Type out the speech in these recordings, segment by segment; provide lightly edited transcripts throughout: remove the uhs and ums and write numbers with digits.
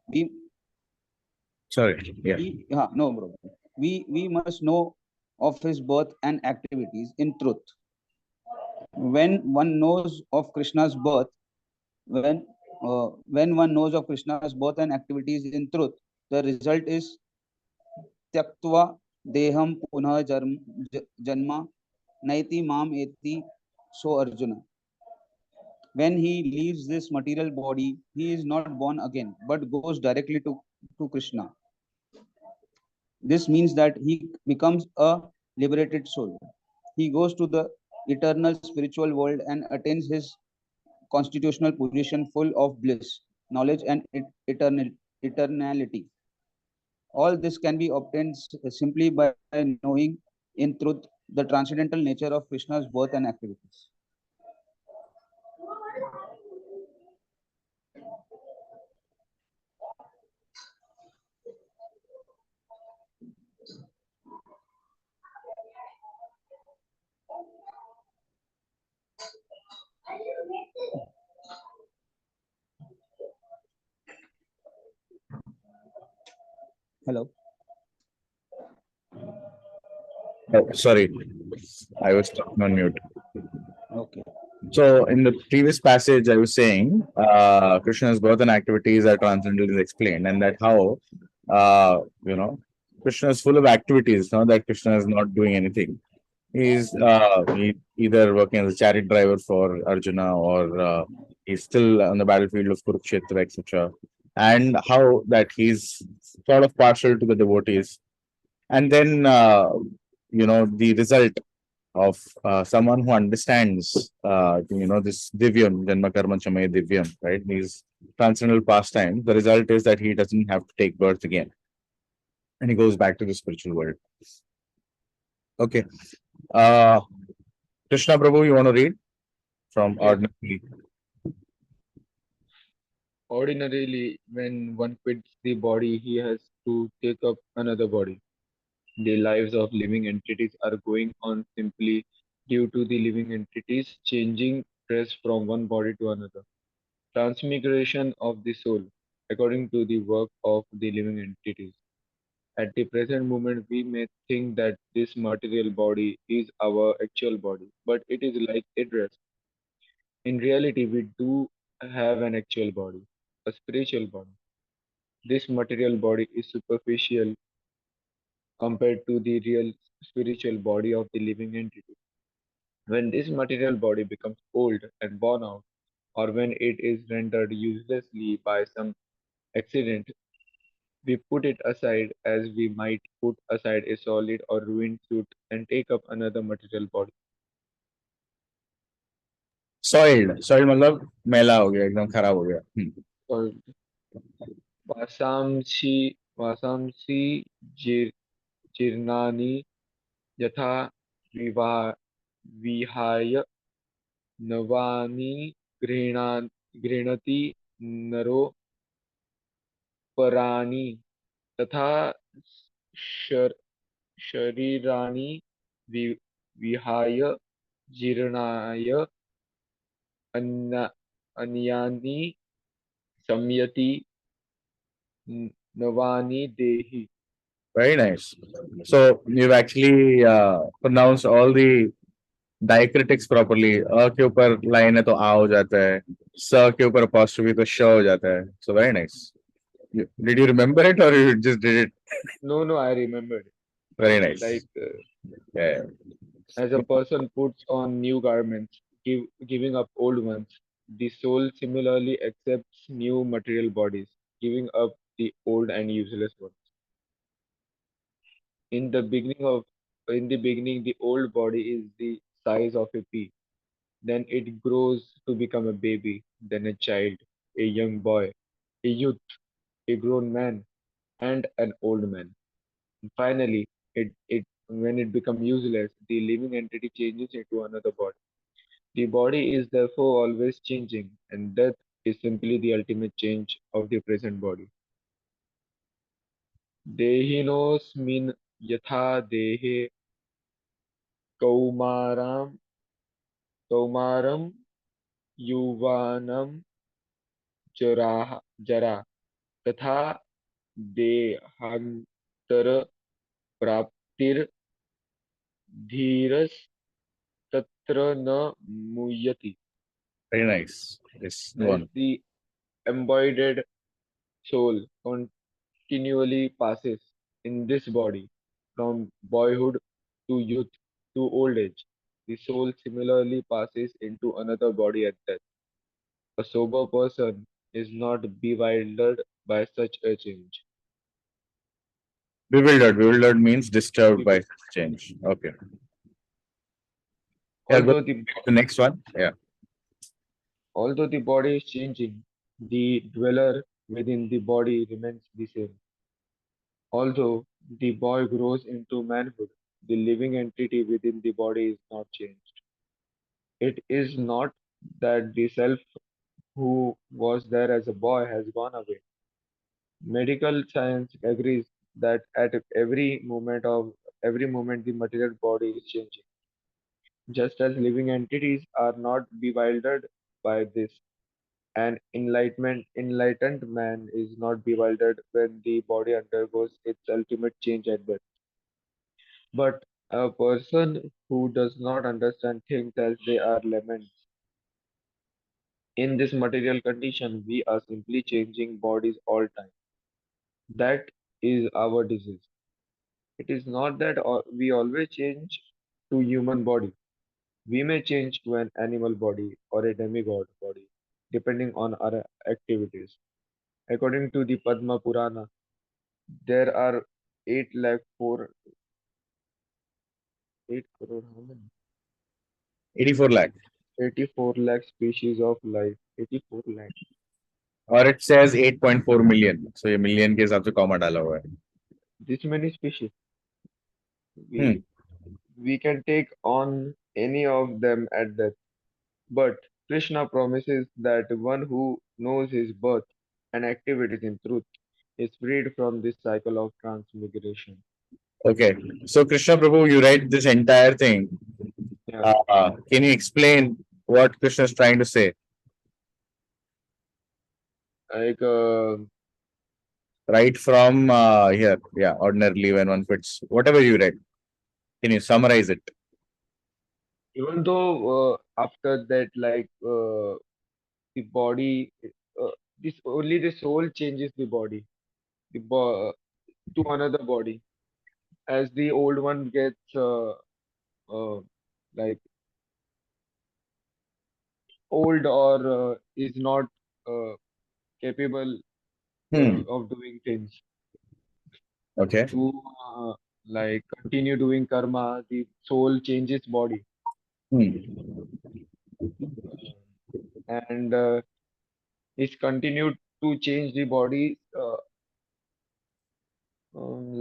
We, Sorry. Yeah. no, bro. We must know of his birth and activities in truth. When one knows of Krishna's birth, when one knows of Krishna's birth and activities in truth, the result is tyaktva deham punah janma naiti mam eti so Arjuna. When he leaves this material body, he is not born again, but goes directly to Krishna. This means that he becomes a liberated soul. He goes to the eternal spiritual world and attains his constitutional position full of bliss, knowledge, and eternality. All this can be obtained simply by knowing in truth the transcendental nature of Krishna's birth and activities. Hello. Oh, sorry. I was talking on mute. Okay. So in the previous passage, I was saying Krishna's birth and activities are transcendental explained, and that how Krishna is full of activities. Not that Krishna is not doing anything. He's either working as a chariot driver for Arjuna, or he's still on the battlefield of Kurukṣetra, etc. And how that he's sort of partial to the devotees, and then the result of someone who understands this divyam janma karma chamaya divyam, right, these transcendental pastimes. The result is that he doesn't have to take birth again, and he goes back to the spiritual world. Okay. uh Krishna Prabhu, you want to read from Yeah. ordinary? Ordinarily, when one quits the body, he has to take up another body. The lives of living entities are going on simply due to the living entities changing dress from one body to another. Transmigration of the soul, according to the work of the living entities. At the present moment, we may think that this material body is our actual body, but it is like a dress. In reality, we do have an actual body, a spiritual body. This material body is superficial compared to the real spiritual body of the living entity. When this material body becomes old and worn out, or when it is rendered uselessly by some accident, we put it aside as we might put aside a solid or ruined suit and take up another material body. Soiled मतलब मैला हो गया, एकदम खराब हो गया. Or वासांसि जीर्णानि यथा विवा विहाय नवानि गृह्णा गृह्णति नरो पराणि तथा शर, शरीराणि विहाय जीर्णाय अन्यानि संयति नवानि देहि. Very nice. So you've actually pronounced all the diacritics properly. अ के ऊपर लाइन है तो आ हो जाता है, स के ऊपर apostrophe तो श हो जाता है. So very nice. Did you remember it, or you just did it? No, I remembered. Very nice. Like Yeah. as a person puts on new garments, giving up old ones, the soul similarly accepts new material bodies, giving up the old and useless ones. In the beginning, the old body is the size of a pea. Then it grows to become a baby, then a child, a young boy, a youth, a grown man, and an old man. And finally, when it becomes useless, the living entity changes into another body. The body is therefore always changing, and death is simply the ultimate change of the present body. Dehinosmin yatha dehe kaumaram kaumaram yuvanam jara तथा देहांतर प्राप्तिर धीरस तत्र न मुह्यति. Very nice. Yes, go As on. the embodied soul continually passes in this body from boyhood to youth to old age, the soul similarly passes into another body at death. A sober person is not bewildered by such a change. Bewildered. Bewildered means disturbed by Bewildered. change. Okay. Yeah, go Although to the the next one. Yeah. although the body is changing, the dweller within the body remains the same. Although the boy grows into manhood, the living entity within the body is not changed. It is not that the self who was there as a boy has gone away. Medical science agrees that at every moment the material body is changing. Just as living entities are not bewildered by this, an enlightened man is not bewildered when the body undergoes its ultimate change at birth. But a person who does not understand things as they are laments. In this material condition, we are simply changing bodies all time. That is our disease. It is not that we always change to human body. We may change to an animal body or a demigod body, depending on our activities. According to the Padma Purana, there are 8 lakh 4 8 crore how many? 84 lakh. 84 lakh species of life. 84 lakh. और it says 8.4 million. So ये million के हिसाब से comma डाला हुआ है. This many species. Hmm. We can take on any of them at death. But Krishna promises that one who knows his birth and activities in truth is freed from this cycle of transmigration. Okay. So Krishna Prabhu, you read this entire thing. Yeah. Can you explain what Krishna is trying to say? Like Right from here. Yeah. Ordinarily when one quits. Whatever you read. Can you summarize it? even though after that, the body, this only the soul changes the body, to another body, as the old one gets like old or is not uh, capable Hmm. of doing things Okay. to continue doing karma. The soul changes body, Hmm. and is continued to change the body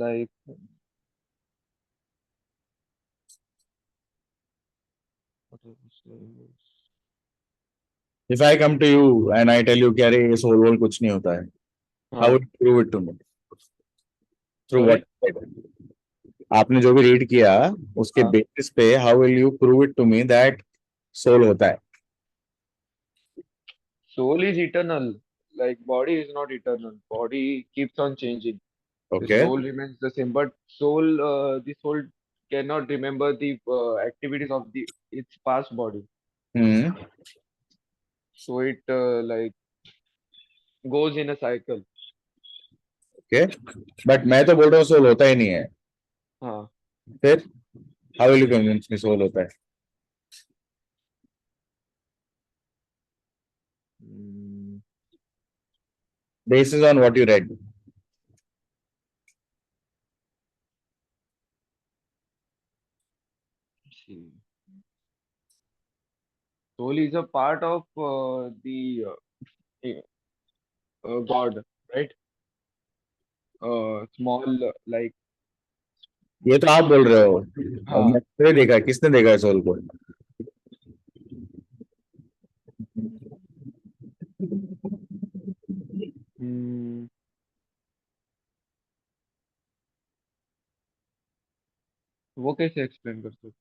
like what is this? If I come to you and I tell you कि अरे ये soul वोल कुछ नहीं होता है, how would you prove it to me? Through Sorry? what? आपने जो भी रीड किया उसके हाँ. बेसिस पे how will you prove it to me that soul होता है? Soul is eternal. Like body is not eternal. Body keeps on changing. The Okay. soul remains the same, but the soul cannot remember the activities of the its past body. Hmm. So it goes in a cycle. Okay. But मैं तो बोल रहा हूँ soul होता ही नहीं है. हाँ. फिर how will you convince me soul होता है? Hmm. Basis on what you read. See. Soul is a part of the God, right? Small like ये तो आप बोल रहे हो. हाँ. मैंने देखा, किसने देखा है सोल को? Hmm. वो कैसे एक्सप्लेन कर सकते?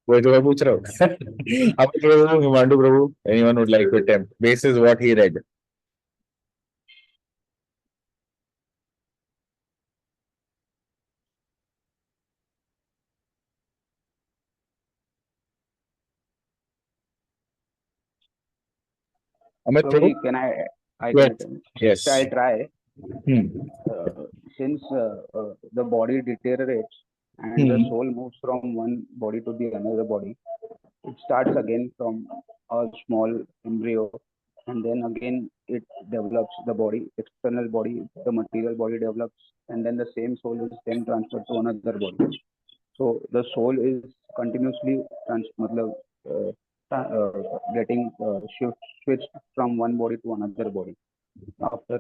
वही तो मैं पूछ रहा हूँ. आप प्रभु, हिमांशु प्रभु, anyone would like to attempt basis what he read. Amit Prabhu? Prabhuji, can I Yes. can Yes. I try? Hmm. Since the body deteriorates and the Hmm. soul moves from one body to the another body, it starts again from a small embryo, and then again it develops the body, external body, the material body develops, and then the same soul is then transferred to another body. So the soul is continuously getting switched from one body to another body after.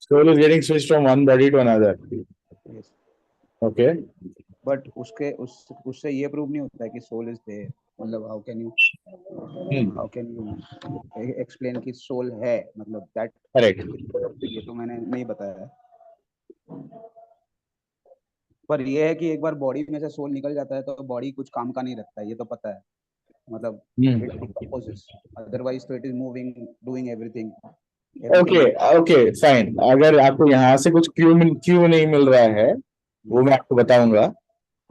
Soul is getting switched from one body to another. Yes. Okay. But उससे ये prove नहीं होता है कि soul is there. मतलब how can you explain कि soul है, मतलब दैट. करेक्ट. ये तो मैंने नहीं बताया है. पर ये है कि एक बार बॉडी में से सोल निकल जाता है तो बॉडी कुछ काम का नहीं रखता है, ये तो पता है. मतलब इट डिकम्पोजेस, अदरवाइज तो it is moving, doing everything. Okay okay fine. अगर आपको यहाँ से कुछ क्यों नहीं मिल रहा है वो मैं आपको बताऊंगा.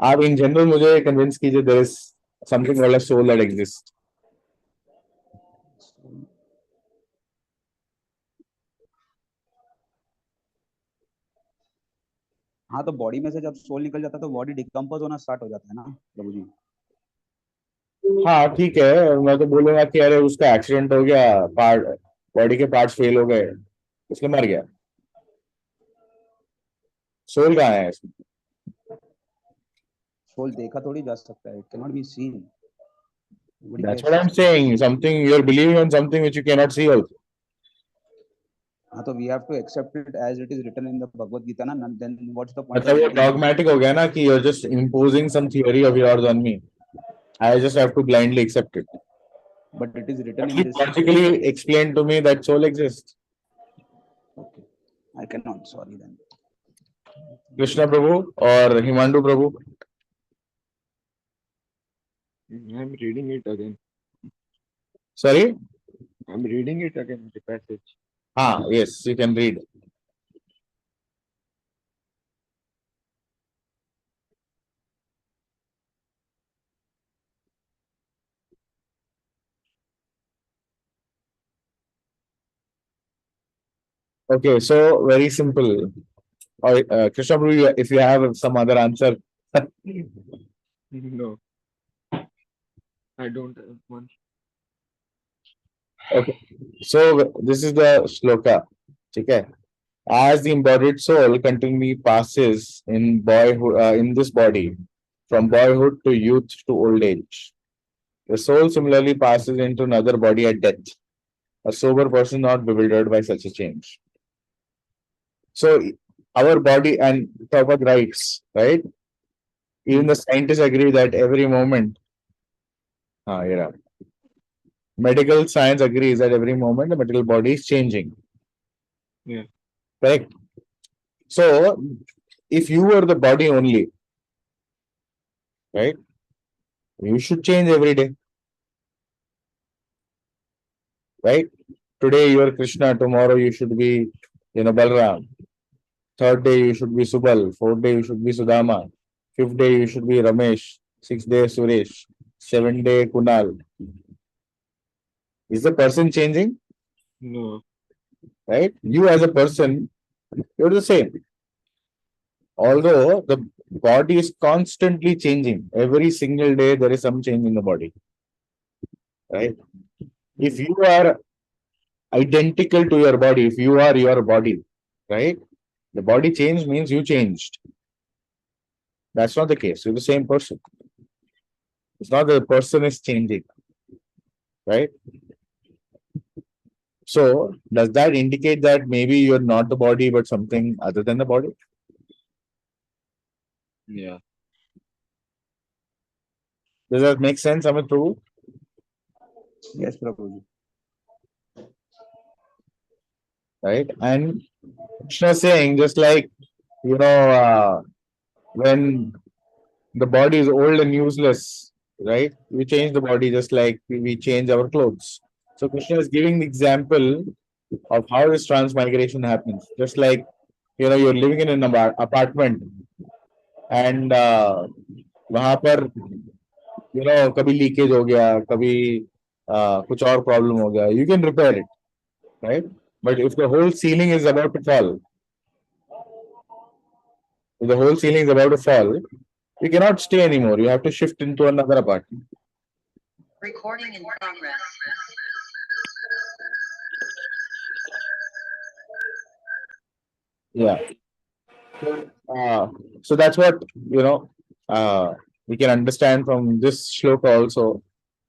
आप इन जनरल मुझे कन्विंस कीजिए there is something called a soul that exist. हाँ, तो बॉडी में से जब सोल निकल जाता है तो बॉडी डिकम्पोज होना स्टार्ट हो जाता है ना प्रभु जी. हाँ ठीक है. मैं तो बोलूंगा कि अरे उसका एक्सीडेंट हो गया, पार्ट बॉडी के पार्ट्स फेल हो गए, इसलिए मर गया. सोल कहाँ है इसमें? सोल देखा थोड़ी जा सकता है, it can not be seen. That's what I'm saying. Something you're believing on something which you cannot see also. हाँ, तो we have to accept it as it is written in the Bhagavad-gītā ना. Then what's the point? मतलब वो dogmatic हो गया ना कि you're just imposing some theory of yours on me. I just have to blindly accept it. But it is written in this. Logically explain to me that soul exists. Okay, I cannot. Sorry then. Krishna Prabhu or Himandu Prabhu? I'm reading it again. Sorry? I'm reading it again, the passage. Ah, yes, you can read. Okay, so very simple. Or Krishna Prabhu, if you have some other answer. No, I don't have one. Okay, so this is the shloka. Okay. As the embodied soul continually passes in boyhood, in this body, from boyhood to youth to old age, the soul similarly passes into another body at death. A sober person not bewildered by such a change. So our body, and Prabhupada writes, right? Even the scientists agree that every moment, medical science agrees that every moment the material body is changing. Yeah. Correct. So if you were the body only, right, you should change every day. Right? Today you are Krishna, tomorrow you should be, Balram. Third day you should be Subal, fourth day you should be Sudama, fifth day you should be Ramesh, sixth day Suresh, seventh day Kunal. Is the person changing? No. Right? You as a person, you're the same. Although the body is constantly changing. Every single day there is some change in the body. Right? If you are identical to your body, if you are your body, right? The body change means you changed. That's not the case. You're the same person. It's not that the person is changing. Right? So, does that indicate that maybe you're not the body but something other than the body? Yeah. Does that make sense, Amit Prabhu? Yes, Prabhuji. Right? And Krishna saying, just like, when the body is old and useless, right? We change the body just like we change our clothes. So Krishna is giving the example of how this transmigration happens. Just like, you're living in an apartment and वहां पर कभी leakage हो गया, कभी कुछ और problem हो गया, you can repair it, right? But if the whole ceiling is about to fall, if the whole ceiling is about to fall, you cannot stay anymore. You have to shift into another apartment. Recording in progress. Yeah. So that's what, we can understand from this shloka also,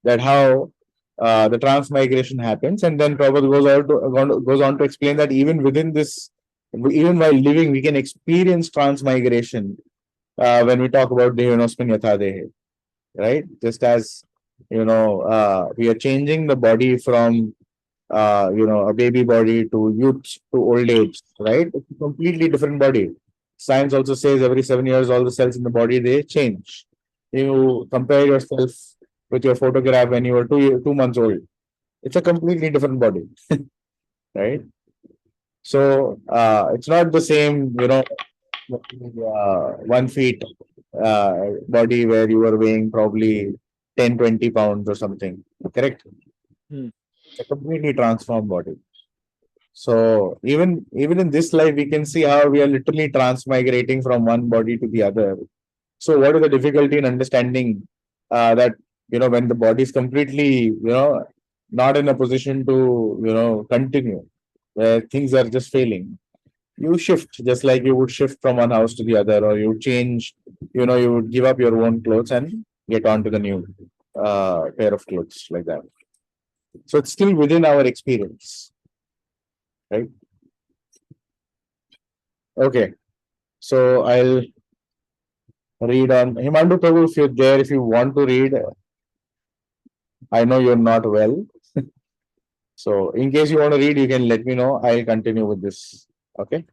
that how the transmigration happens, and then Prabhupada goes on to explain that even within this, even while living, we can experience transmigration when we talk about Devanosmin Yathadehe, right? Just as we are changing the body from a baby body to youth to old age, right? It's a completely different body. Science also says every 7 years, all the cells in the body, they change. You compare yourself with your photograph when you were 2 months old. It's a completely different body, right? So it's not the same, 1 feet body where you were weighing probably 10-20 pounds or something, correct? It's a completely transformed body. So even in this life, we can see how we are literally transmigrating from one body to the other. So what is the difficulty in understanding that when the body is completely not in a position to continue, where things are just failing, you shift just like you would shift from one house to the other, or you change, you would give up your own clothes and get on to the new pair of clothes, like that. So it's still within our experience, right? Okay, so I'll read on. Himandu Prabhu, if you're there, if you want to read, I know you're not well. So in case you want to read, you can let me know. I'll continue with this. Okay.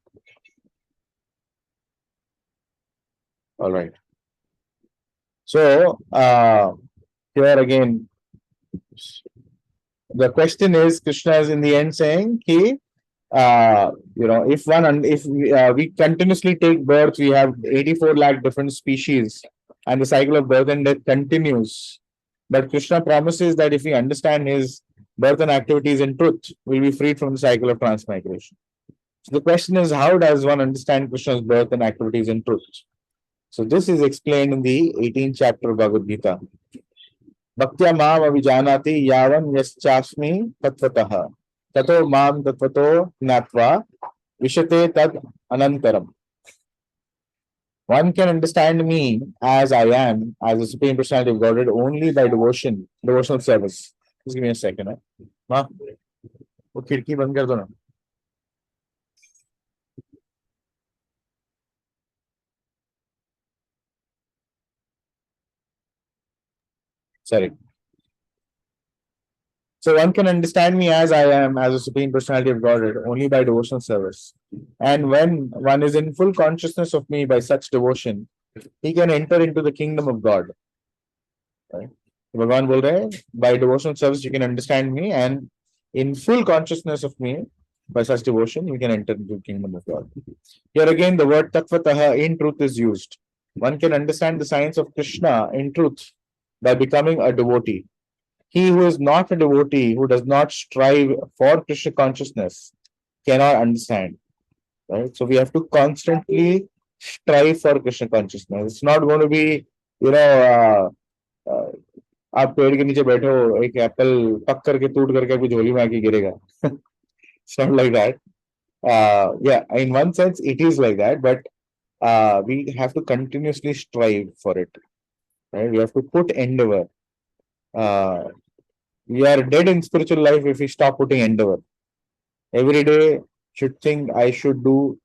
All right. So here again, the question is, Krishna is in the end saying, "Ki, if we continuously take birth, we have 84 lakh different species, and the cycle of birth and death continues. But Krishna promises that if we understand his birth and activities in truth, we'll be freed from the cycle of transmigration." So the question is, how does one understand Krishna's birth and activities in truth? So this is explained in the 18th chapter of Bhagavad-gītā. Bhaktya mam avijanati yavan yaschasmi tattvataha tato mam tattvato gnatva vishate tad anantaram. One can understand me as I am, as the Supreme Personality of Godhead, only by devotional service. Just give me a second. हाँ, वो खिड़की बंद कर दो ना. Sorry. So one can understand me as I am, as a Supreme Personality of Godhead, only by devotional service. And when one is in full consciousness of me by such devotion, he can enter into the kingdom of God. Right? Bhagavan bol rahe hai, by devotional service you can understand me, and in full consciousness of me by such devotion you can enter into the kingdom of God. Here again the word tattvataha in truth is used. One can understand the science of Krishna in truth by becoming a devotee. He who is not a devotee, who does not strive for Krishna consciousness, cannot understand. Right? So we have to constantly strive for Krishna consciousness. It's not going to be, आप पेड़ के नीचे बैठे हो, एक Apple पक करके टूट करके आपकी झोली में आके गिरेगा. It's not like that. Yeah, in one sense it is like that, but we have to continuously strive for it. Right? We have to put endeavor. We are dead in spiritual life if we stop putting endeavor. Every day should think I should do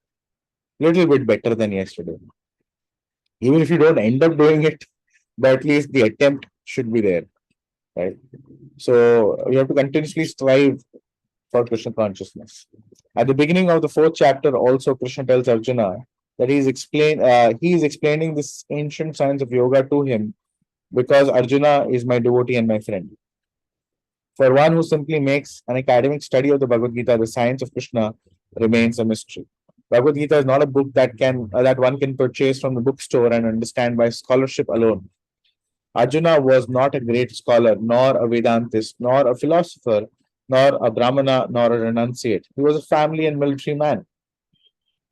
little bit better than yesterday. Even if you don't end up doing it, but at least the attempt should be there. Right? So we have to continuously strive for Krishna consciousness. At the beginning of the 4th chapter, also Krishna tells Arjuna that he is explaining this ancient science of yoga to him, because Arjuna is my devotee and my friend. For one who simply makes an academic study of the Bhagavad-gītā, the science of Krishna remains a mystery. Bhagavad-gītā is not a book that one can purchase from the bookstore and understand by scholarship alone. Arjuna was not a great scholar, nor a Vedantist, nor a philosopher, nor a Brahmana, nor a renunciate. He was a family and military man.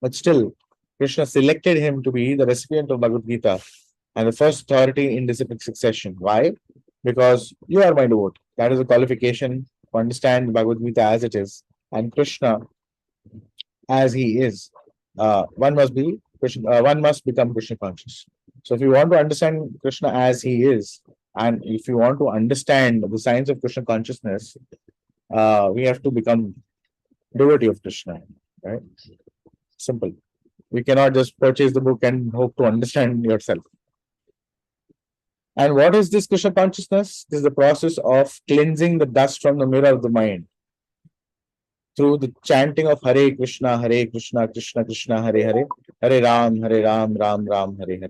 But still, Krishna selected him to be the recipient of Bhagavad-gītā and the first authority in disciplic succession. Why? Because you are my devotee. That is a qualification to understand Bhagavad-gītā as it is, and Krishna as he is. One must be Krishna. One must become Krishna conscious. So, if you want to understand Krishna as he is, and if you want to understand the science of Krishna consciousness, we have to become devotee of Krishna. Right? Simple. You cannot just purchase the book and hope to understand yourself. And what is this Krishna consciousness? This is the process of cleansing the dust from the mirror of the mind through the chanting of Hare Krishna, Krishna Krishna, Hare Hare, Hare Ram, Ram Ram, Hare Hare.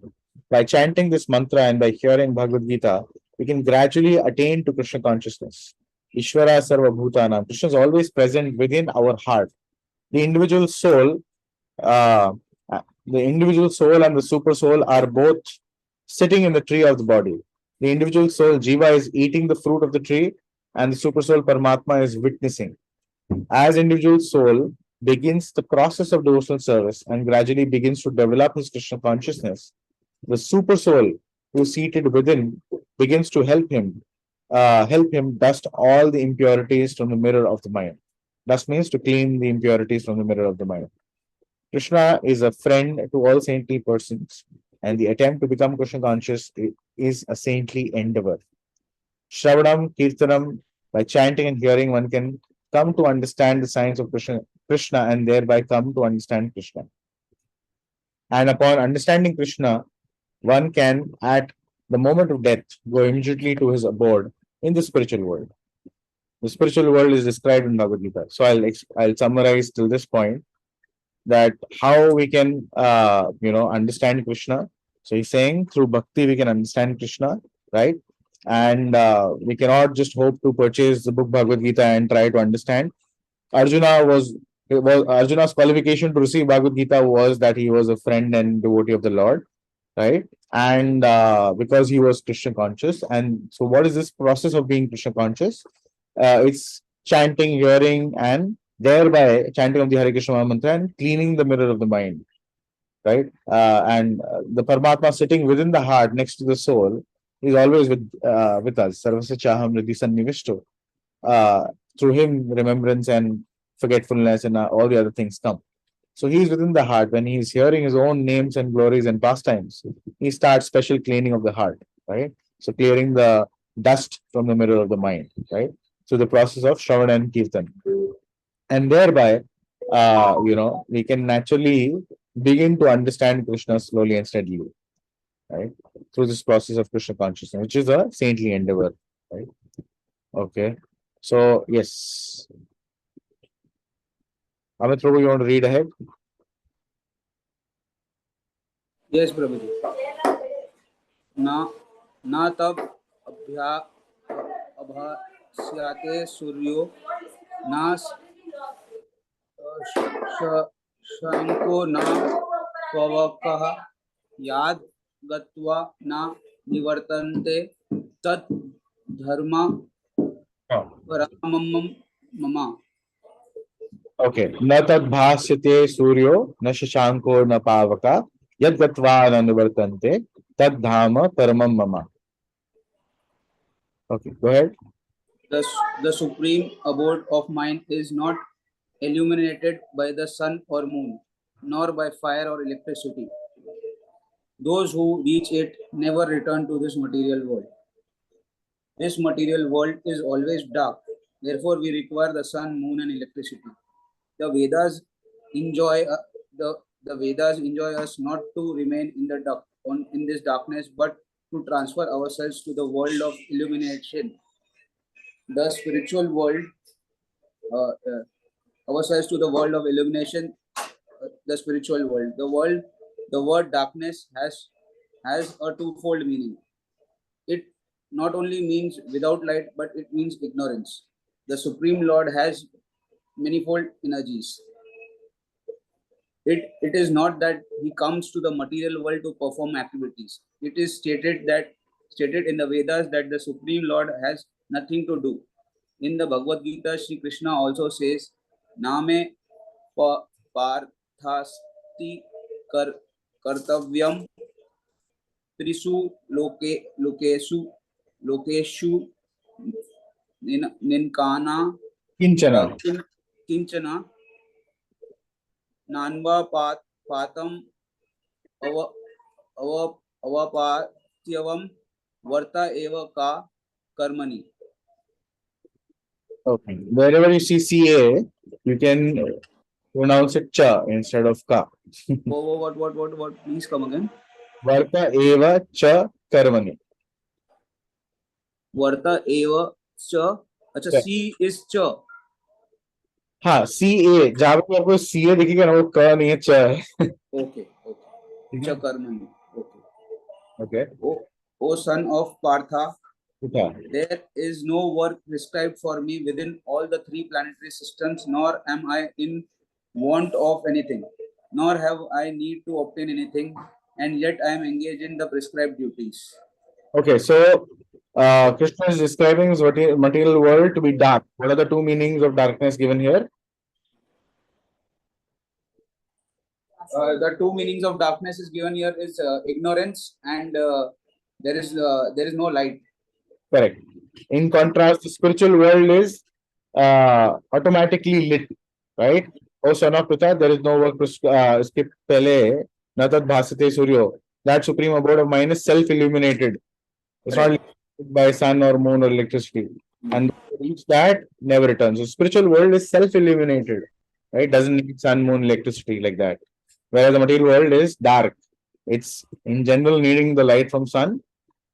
By chanting this mantra and by hearing Bhagavad-gītā, we can gradually attain to Krishna consciousness. Ishvara Sarva Bhutanam. Krishna is always present within our heart. The individual soul, and the super soul are both sitting in the tree of the body. The individual soul, Jiva, is eating the fruit of the tree, and the super soul, Paramatma, is witnessing. As individual soul begins the process of devotional service and gradually begins to develop his Krishna consciousness, the super soul who is seated within begins to help him dust all the impurities from the mirror of the mind. Dust means to clean the impurities from the mirror of the mind. Krishna is a friend to all saintly persons, and the attempt to become Krishna conscious is a saintly endeavor. Shravanam, Kirtanam, by chanting and hearing, one can come to understand the science of Krishna and thereby come to understand Krishna. And upon understanding Krishna, one can, at the moment of death, go immediately to his abode in the spiritual world. The spiritual world is described in Bhagavad-gītā. So I'll summarize till this point that how we can understand Krishna. So he's saying through bhakti we can understand Krishna, right? And we cannot just hope to purchase the book Bhagavad-gītā and try to understand. Arjuna's qualification to receive Bhagavad-gītā was that he was a friend and devotee of the Lord, right? And because he was Krishna conscious. And so what is this process of being Krishna conscious? It's chanting, hearing, and thereby chanting of the Hare Krishna mantra and cleaning the mirror of the mind, right? And the Paramatma sitting within the heart next to the soul is always with us. Sarvasya Chaham Riddhi Sannivishto. Through him, remembrance and forgetfulness and all the other things come. So he is within the heart. When he is hearing his own names and glories and pastimes, he starts special cleaning of the heart, right? So clearing the dust from the mirror of the mind, right? So the process of Shravana and Kirtan. And thereby, we can naturally begin to understand Krishna slowly and steadily, right? Through this process of Krishna consciousness, which is a saintly endeavor, right? Okay. So, yes. Amit Prabhu, you want to read ahead? Yes, Prabhuji. Na tab abhasyate suryo na shanko na pavakaha yad gatva na nivartante tat dharma paramam mama. Okay. Na tad bhasyate suryo na shashanko na pavaka yad gatva na nivartante tad dhama paramam mama. Okay, go ahead. The supreme abode of mind is not illuminated by the sun or moon, nor by fire or electricity. Those who reach it never return to this material world. This material world is always dark. Therefore, we require the sun, moon, and electricity. The Vedas enjoy us not to remain in this darkness, but to transfer ourselves to the world of illumination. The spiritual world, ourselves to the world of illumination, the spiritual world. The word darkness has a twofold meaning. It not only means without light, but it means ignorance. The Supreme Lord has manifold energies. It is not that he comes to the material world to perform activities. It is stated that stated in the Vedas that the Supreme Lord has nothing to do. In the Bhagavad-gītā, Sri Krishna also says, Name parthasti kartavyam trisu lokeshu ninkana Kinchana. kinchana nanva patam avapatyavam varta eva ka karmani. Okay. Wherever you see CA, you can pronounce it cha instead of ka. What? Please come again. Varta eva cha karmani. Varta eva cha. Acha, Yeah. C is cha. हाँ CA जहाँ पे आपको CA दिखेगा ना वो क नहीं है च है. Okay. Cha karmani. Okay. O son of Partha, Okay. there is no work prescribed for me within all the three planetary systems, nor am I in want of anything, nor have I need to obtain anything, and yet I am engaged in the prescribed duties. Okay, so Krishna is describing his material world to be dark. What are the two meanings of darkness given here? The two meanings of darkness is given here is ignorance and there is no light. Correct. In contrast, the spiritual world is automatically lit, right? O son of Pita, there is no work skip pele, natat bhasate suryo. That supreme abode of mind is self-illuminated. It's not lit by sun or moon or electricity. And reach that never returns. So spiritual world is self-illuminated, right? Doesn't need sun, moon, electricity like that. Whereas the material world is dark. It's in general needing the light from sun.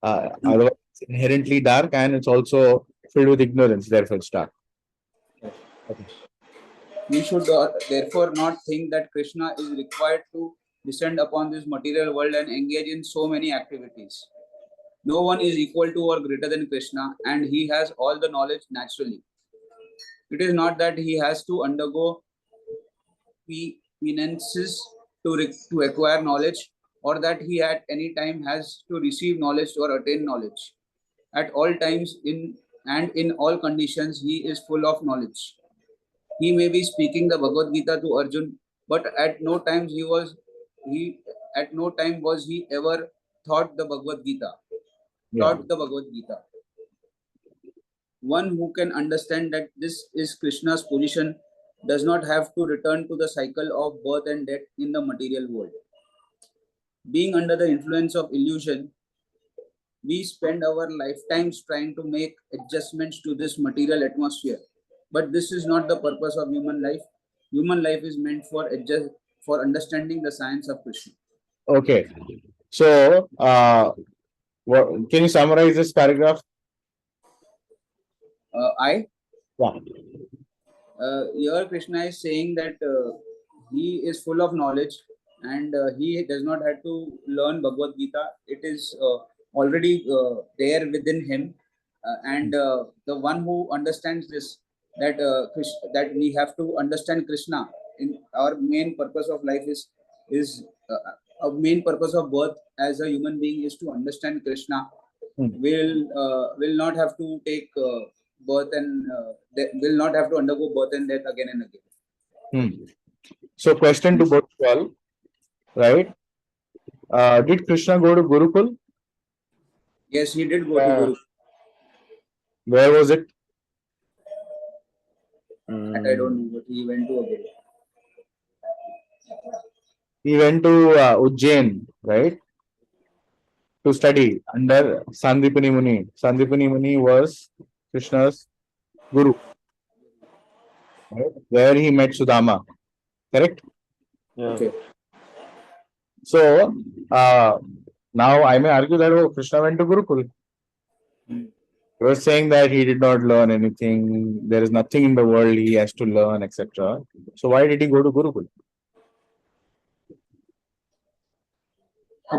Otherwise, it's inherently dark and it's also filled with ignorance. Therefore, it's dark. We should therefore not think that Krishna is required to descend upon this material world and engage in so many activities. No one is equal to or greater than Krishna, and he has all the knowledge naturally. It is not that he has to undergo penances to acquire knowledge, or that he at any time has to receive knowledge or attain knowledge. At all times in all conditions, he is full of knowledge. He may be speaking the Bhagavad-gītā to Arjuna, but at no time was he ever taught the Bhagavad-gītā. One who can understand that this is Krishna's position does not have to return to the cycle of birth and death in the material world. Being under the influence of illusion, we spend our lifetimes trying to make adjustments to this material atmosphere. But this is not the purpose of human life. Human life is meant for understanding the science of Krishna. Okay. So, can you summarize this paragraph? Here Krishna is saying that he is full of knowledge and he does not have to learn Bhagavad-gītā. It is already there within him. And the one who understands this, that we have to understand Krishna. In our main purpose of life is a main purpose of birth as a human being is to understand Krishna. Will not have to take birth and will not have to undergo birth and death again and again. So, question to both of all, right? Did Krishna go to Gurukul? Yes, he did go to Gurukul. Where was it? That I don't know, but he went to a Guru. He went to Ujjain, right? To study under Sandipani Muni. Sandipani Muni was Krishna's Guru, right? Where he met Sudama, correct? Yeah. Okay. So, now I may argue that Krishna went to Gurukul. He was saying that he did not learn anything. There is nothing in the world he has to learn, etc. So, why did he go to Gurukul?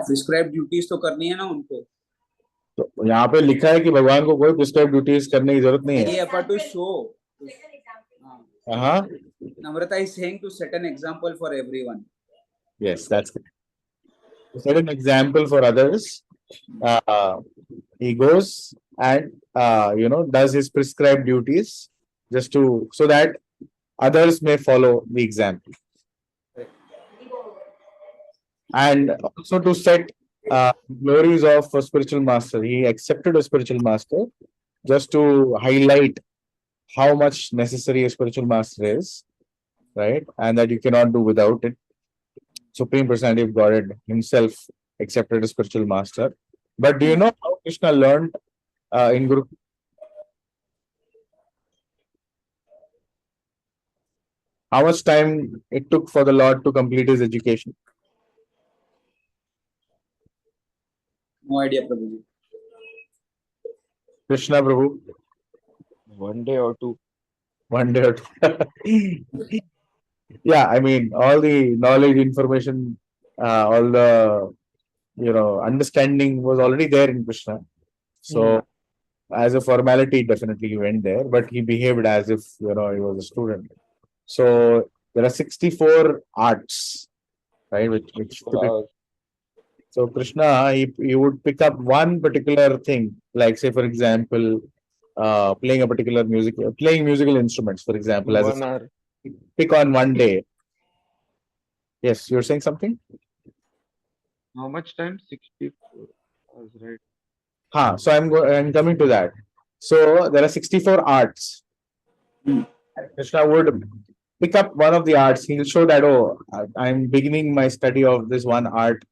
Prescribed duties तो करनी है ना उनको. तो यहाँ पे लिखा है कि भगवान को कोई प्रिस्क्राइब ड्यूटीज करने की जरूरत नहीं है. ये पर to show. हाँ. Namrata is saying to set an example for everyone. Yes, that's good. To set an example for others. He goes and does his prescribed duties just to so that others may follow the example, and also to set glories of a spiritual master. He accepted a spiritual master just to highlight how much necessary a spiritual master is, right? And that you cannot do without it. Supreme Personality of Godhead himself accepted a spiritual master. But do you know how Krishna learned in Guru? How much time it took for the Lord to complete his education? No idea, Prabhuji. Krishna Prabhu, 1 day or two. 1 day or two. Yeah, I mean, all the knowledge, information, all the understanding was already there in Krishna. So, as a formality, definitely he went there, but he behaved as if he was a student. So there are 64 arts, right? Which Wow. so Krishna, he would pick up one particular thing, like say for example, playing a particular playing musical instruments, for example, as 1 hour. pick on one day. Yes, you're saying something? How much time? 64 hours, right? So I'm coming to that. So there are 64 arts. Krishna would pick up one of the arts. He'll show that, I'm beginning my study of this one art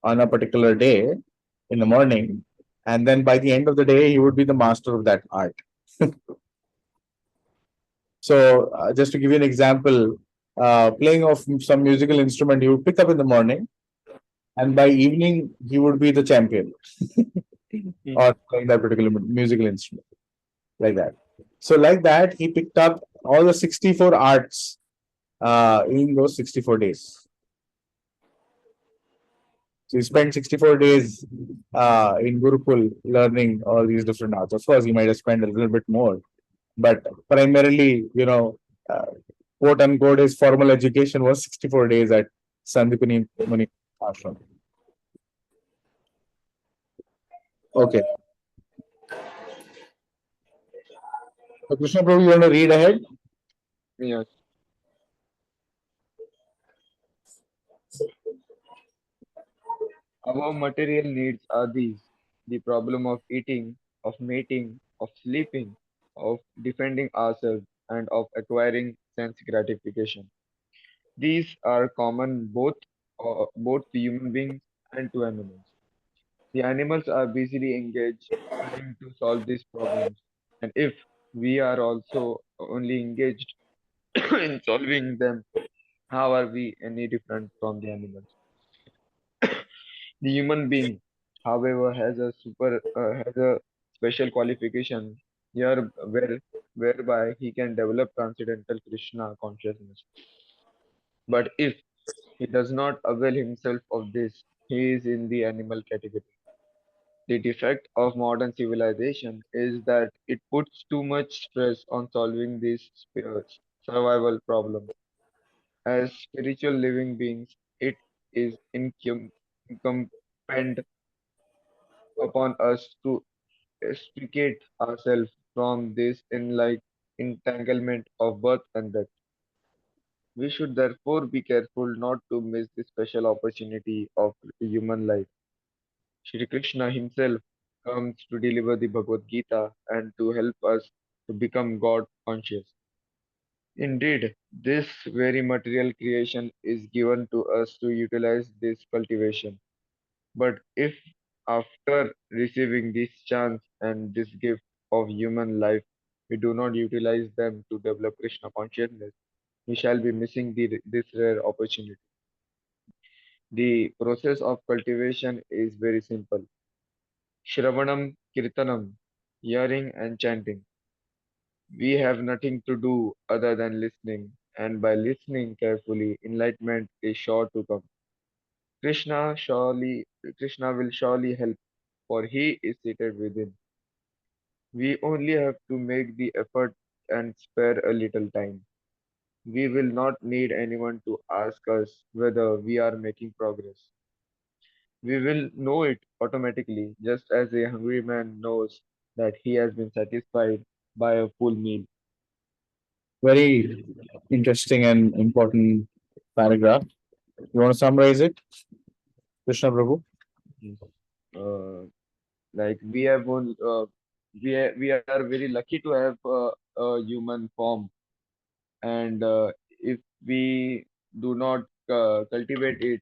on a particular day in the morning. And then by the end of the day, he would be the master of that art. So just to give you an example, playing of some musical instrument, he would pick up in the morning. And by evening, he would be the champion or playing that particular musical instrument. Like that. So like that, he picked up all the 64 arts in those 64 days. So he spent 64 days in Gurukul learning all these different arts. Of course, he might have spent a little bit more, but primarily, quote unquote, his formal education was 64 days at Sandipani Muni Ashram. Okay. So Krishna Prabhu, you want to read ahead? Yes. Our material needs are these: the problem of eating, of mating, of sleeping, of defending ourselves, and of acquiring sense gratification. These are common both to human beings and to animals. The animals are busily engaged trying to solve these problems, and if we are also only engaged in solving them, how are we any different from the animals? The human being, however, has a special qualification here whereby he can develop transcendental Krishna consciousness. But if he does not avail himself of this, he is in the animal category. The defect of modern civilization is that it puts too much stress on solving these survival problems. As spiritual living beings, it is incumbent upon us to extricate ourselves from this entanglement of birth and death. We should therefore be careful not to miss this special opportunity of human life. Shri Krishna himself comes to deliver the Bhagavad-gītā and to help us to become God conscious. Indeed, this very material creation is given to us to utilize this cultivation. But if after receiving this chance and this gift of human life, we do not utilize them to develop Krishna consciousness, we shall be missing this rare opportunity. The process of cultivation is very simple. Shravanam Kirtanam, hearing and chanting. We have nothing to do other than listening, and by listening carefully, enlightenment is sure to come. Krishna will surely help, for he is seated within. We only have to make the effort and spare a little time. We will not need anyone to ask us whether we are making progress. we will know it automatically, just as a hungry man knows that he has been satisfied by a full meal. Very interesting and important paragraph. You want to summarize it, Krishna Prabhu? Uh, like we have we are very lucky to have a human form, and if we do not cultivate it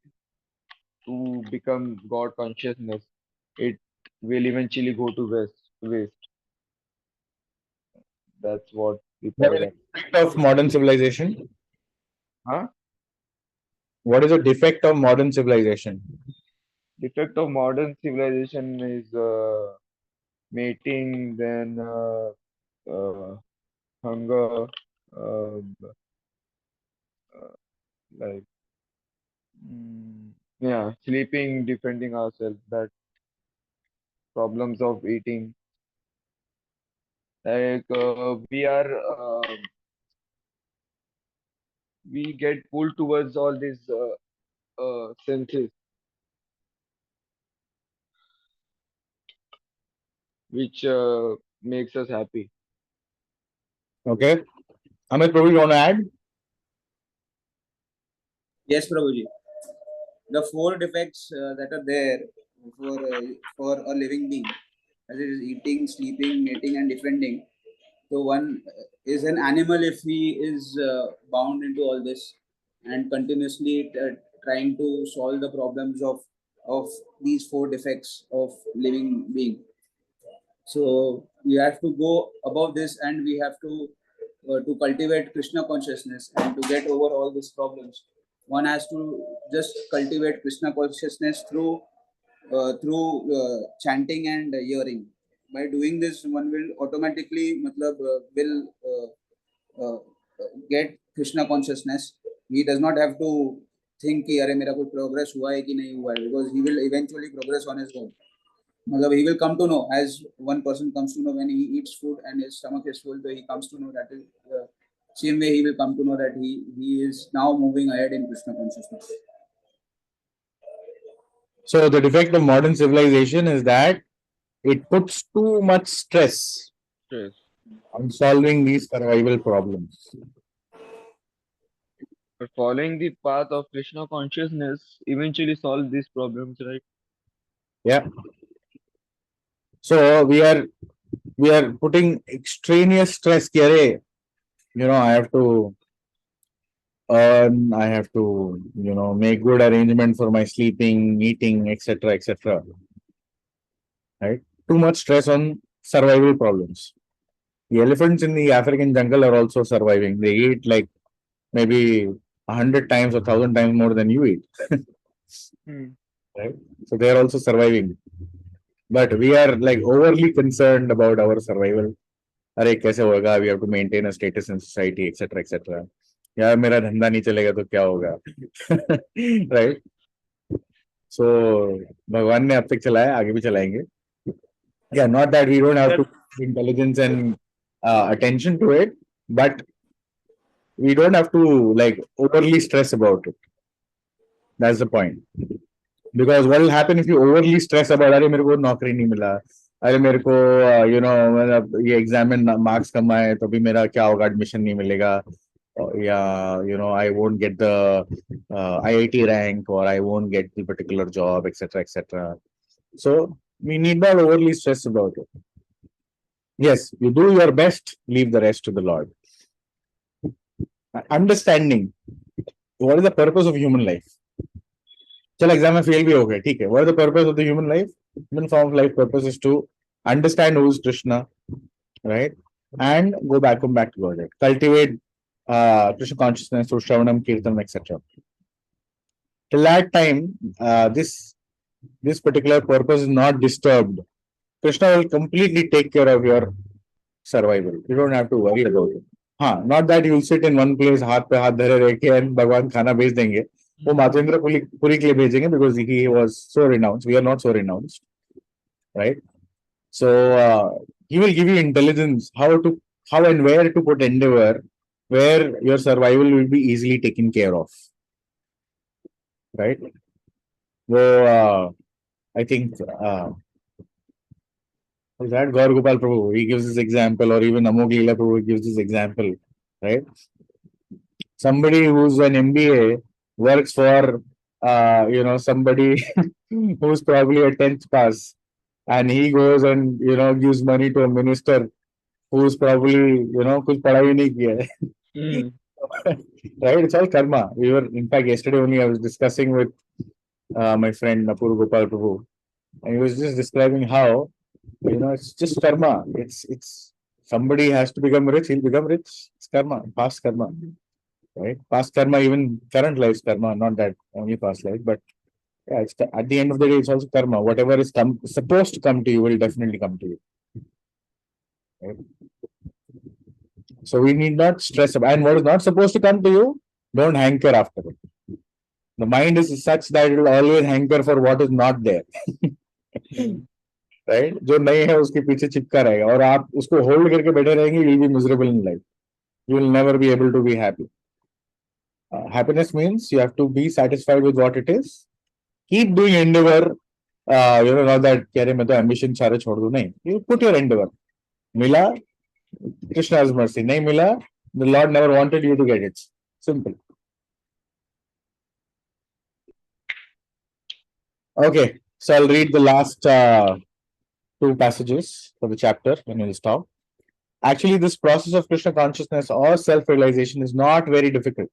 to become God consciousness, it will eventually go to waste. That's what the What is paragraph. the defect of modern civilization? Huh? What is the defect of modern civilization? Defect of modern civilization is mating, then hunger, uh, like yeah, sleeping, defending ourselves. That problems of eating. Like we get pulled towards all these senses, which makes us happy. Okay. Amit Prabhu, you want to add? Yes, Prabhuji. The four defects that are there for a living being, as it is eating, sleeping, mating, and defending. So one is an animal if he is bound into all this and continuously trying to solve the problems of these four defects of living being. So we have to go above this, and we have to cultivate Krishna consciousness and to get over all these problems. One has to just cultivate Krishna consciousness through chanting and hearing. By doing this, one will automatically get Krishna consciousness. He does not have to think कि अरे मेरा कुछ progress हुआ है कि नहीं हुआ है, because he will eventually progress on his own. He will come to know, as one person comes to know when he eats food and his stomach is full, so he comes to know that is the same way he will come to know that he is now moving ahead in Krishna consciousness. So the defect of modern civilization is that it puts too much stress Yes. on solving these survival problems. But following the path of Krishna consciousness eventually solve these problems, right? Yeah. So we are putting extraneous stress. कि अरे, I have to earn, I have to, make good arrangement for my sleeping, eating, etc., etc. Right? Too much stress on survival problems. The elephants in the African jungle are also surviving. They eat like maybe 100 times or 1,000 times more than you eat. Right? So they are also surviving. But we are like overly concerned about our survival. अरे कैसे होगा? We have to maintain a status in society, etc., etc. यार मेरा धंधा नहीं चलेगा तो क्या होगा? Right? So भगवान ने अब तक चलाया, आगे भी चलाएंगे. Yeah, not that we don't have to put intelligence and attention to it, but we don't have to like overly stress about it. That's the point. Because what will happen if you overly stress about अरे मेरे को नौकरी नहीं मिला, अरे मेरे को मतलब ये एग्जाम में मार्क्स कम आए तो भी मेरा क्या होगा, एडमिशन नहीं मिलेगा, या I won't get the IIT rank, or I won't get the particular job, etc., etc. So we need not overly stress about it. Yes, you do your best, leave the rest to the Lord. Understanding what is the purpose of human life. चल exam में fail भी हो गए, ठीक है. What is the purpose of the human life? Human form of life purpose is to understand who is Krishna, right, and go back to Godhead. Cultivate Krishna consciousness through Shravanam, Kirtanam, etc. Till that time, this particular purpose is not disturbed. Krishna will completely take care of your survival. You don't have to worry about it. Not that you will sit in one place, हाथ पे हाथ धरे रह के and भगवान खाना भेज देंगे. वो मातेंद्र पुरी के लिए भेजेंगे because he was so renounced. We are not so renounced, right? So he will give you intelligence how and where to put endeavor, where your survival will be easily taken care of, right? वो I think is that Gaur Gopal Prabhu, he gives this example, or even Amog Leela Prabhu gives this example, right? Somebody who's an MBA works for somebody who's probably a 10th pass, and he goes and gives money to a minister who's probably kuch padha hi nahi kiya hai. Right? It's all karma. We were, in fact, yesterday only I was discussing with my friend Napur Gopal Prabhu, and he was just describing how it's just karma. It's somebody has to become rich, he'll become rich. It's karma, past karma, right? Past karma, even current life's karma, not that only past life, but yeah, it's at the end of the day, it's also karma. Whatever is supposed to come to you will definitely come to you. Right? So we need not stress about, and what is not supposed to come to you, don't hanker after it. The mind is such that it will always hanker for what is not there. Right? जो नहीं है उसके पीछे चिपका रहेगा, और आप उसको होल्ड करके बैठे रहेंगे, you will be miserable in life. You will never be able to be happy. Happiness means you have to be satisfied with what it is. Keep doing endeavor. Not that kya मैं तो ambition सारे छोड़ दूं, नहीं. You put your endeavor. मिला, Krishna's mercy. नहीं मिला, the Lord never wanted you to get it. Simple. Okay, so I'll read the last 2 passages for the chapter and we'll stop. Actually, this process of Krishna consciousness or self-realization is not very difficult.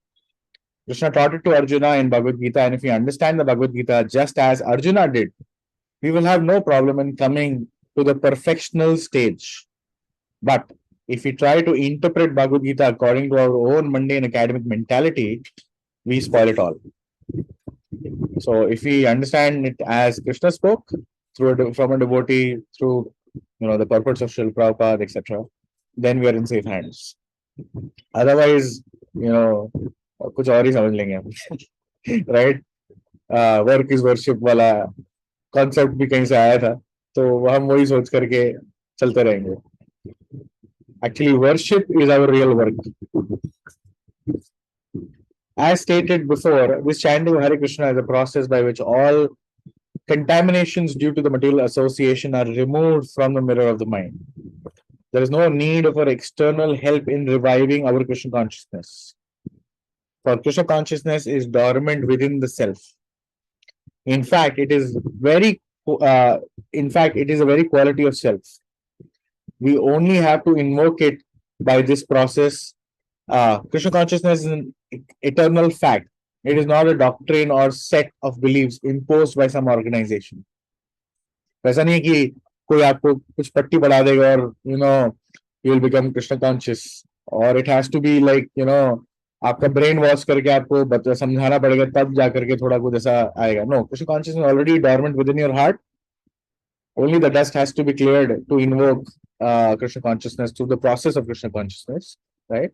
Krishna taught it to Arjuna in Bhagavad-gītā, and if we understand the Bhagavad-gītā just as Arjuna did, we will have no problem in coming to the perfectional stage. But if we try to interpret Bhagavad-gītā according to our own mundane academic mentality, we spoil it all. So if we understand it as Krishna spoke from a devotee through the purports of Srila Prabhupada, etc., then we are in safe hands. Otherwise, कुछ और ही समझ लेंगे हम, right? Work is worship वाला concept भी कहीं से आया था, तो हम वही सोच करके चलते रहेंगे. Actually, worship is our real work. As stated before, this chanting of Hare Krishna is a process by which all contaminations due to the material association are removed from the mirror of the mind. There is no need for external help in reviving our Krishna consciousness. For Krishna consciousness is dormant within the self. In fact, it is a very quality of self. We only have to invoke it by this process. Krishna consciousness is an eternal fact. It is not a doctrine or set of beliefs imposed by some organization. वैसा नहीं है कि कोई आपको कुछ पट्टी पढ़ा देगा और you will become Krishna conscious, or it has to be like आपका brain wash करके आपको समझाना पड़ेगा तब जा करके थोड़ा कुछ ऐसा आएगा. No, Krishna consciousness is already dormant within your heart. Only the dust has to be cleared to invoke Krishna consciousness through the process of Krishna consciousness, right?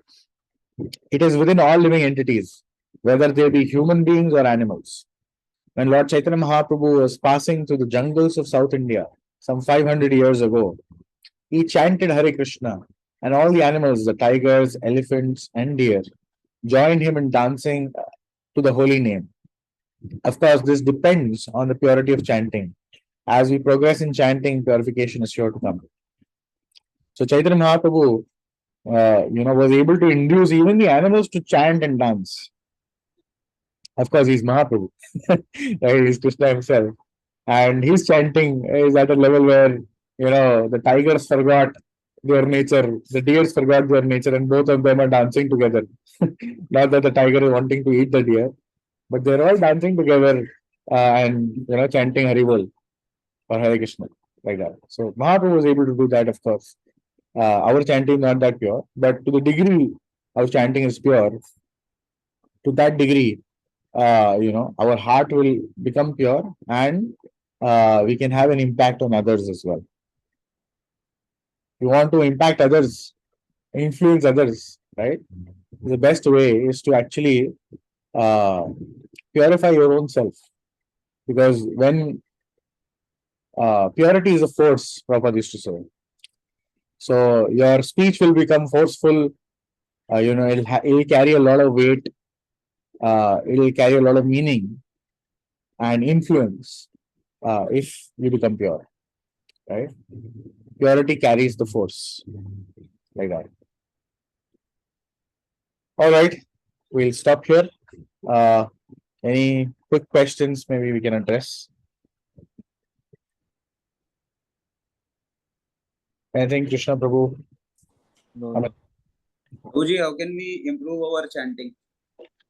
It is within all living entities, whether they be human beings or animals. When Lord Chaitanya Mahaprabhu was passing through the jungles of South India some 500 years ago, he chanted Hare Krishna, and all the animals, the tigers, elephants, and deer, joined him in dancing to the holy name. Of course, this depends on the purity of chanting. As we progress in chanting, purification is sure to come. So Chaitanya Mahaprabhu, was able to induce even the animals to chant and dance. Of course, he's Mahaprabhu, right? He's Krishna himself, and his chanting is at a level where the tigers forgot their nature, the deers forgot their nature, and both of them are dancing together. Not that the tiger is wanting to eat the deer, but they're all dancing together and chanting Haribol or Hare Krishna like that. So Mahaprabhu was able to do that, of course. Our chanting is not that pure, but to the degree our chanting is pure, to that degree, our heart will become pure, and we can have an impact on others as well. You want to impact others, influence others, right? The best way is to actually purify your own self, because when purity is a force, Prabhupada used to say. So your speech will become forceful. It'll carry a lot of weight. It'll carry a lot of meaning and influence. if you become pure, right? Purity carries the force, like that. All right, we'll stop here. Any quick questions maybe we can address? Anything, Krishna Prabhu? No, Amit? Guruji, how can we improve our chanting?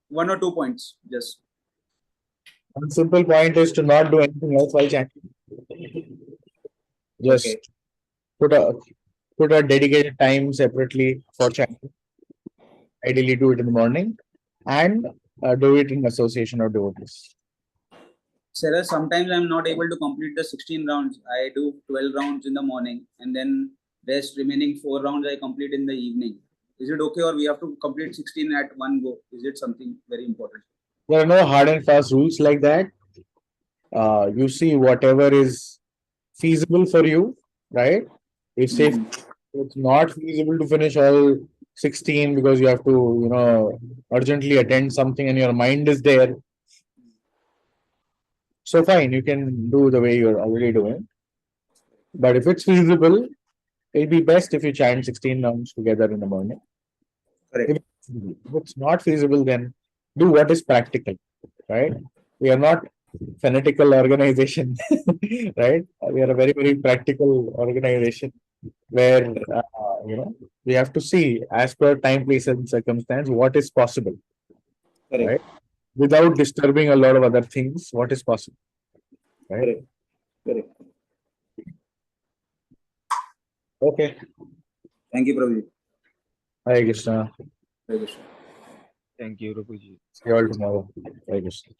1 or 2 points, just. One simple point is to not do anything else while chanting. Just Okay. put a dedicated time separately for chanting. Ideally, do it in the morning and do it in association of devotees. Sarah, sometimes I'm not able to complete the 16 rounds. I do 12 rounds in the morning and then rest remaining 4 rounds I complete in the evening. Is it okay, or we have to complete 16 at one go? Is it something very important? There are no hard and fast rules like that. You see whatever is feasible for you, right? If say it's not feasible to finish all 16 because you have to, urgently attend something and your mind is there. So fine, you can do the way you're already doing. But if it's feasible, it'll be best if you chant 16 rounds together in the morning. Correct. If it's not feasible, then do what is practical, right? We are not fanatical organization, right? We are a very, very practical organization where, we have to see as per time, place and circumstance, what is possible, Correct. right? Without disturbing a lot of other things, what is possible, right? Correct. Correct. Okay. Thank you, Prabhu. Hare Krishna. Hare Krishna. thank you, Prabhuji. See you all tomorrow. Hare Krishna.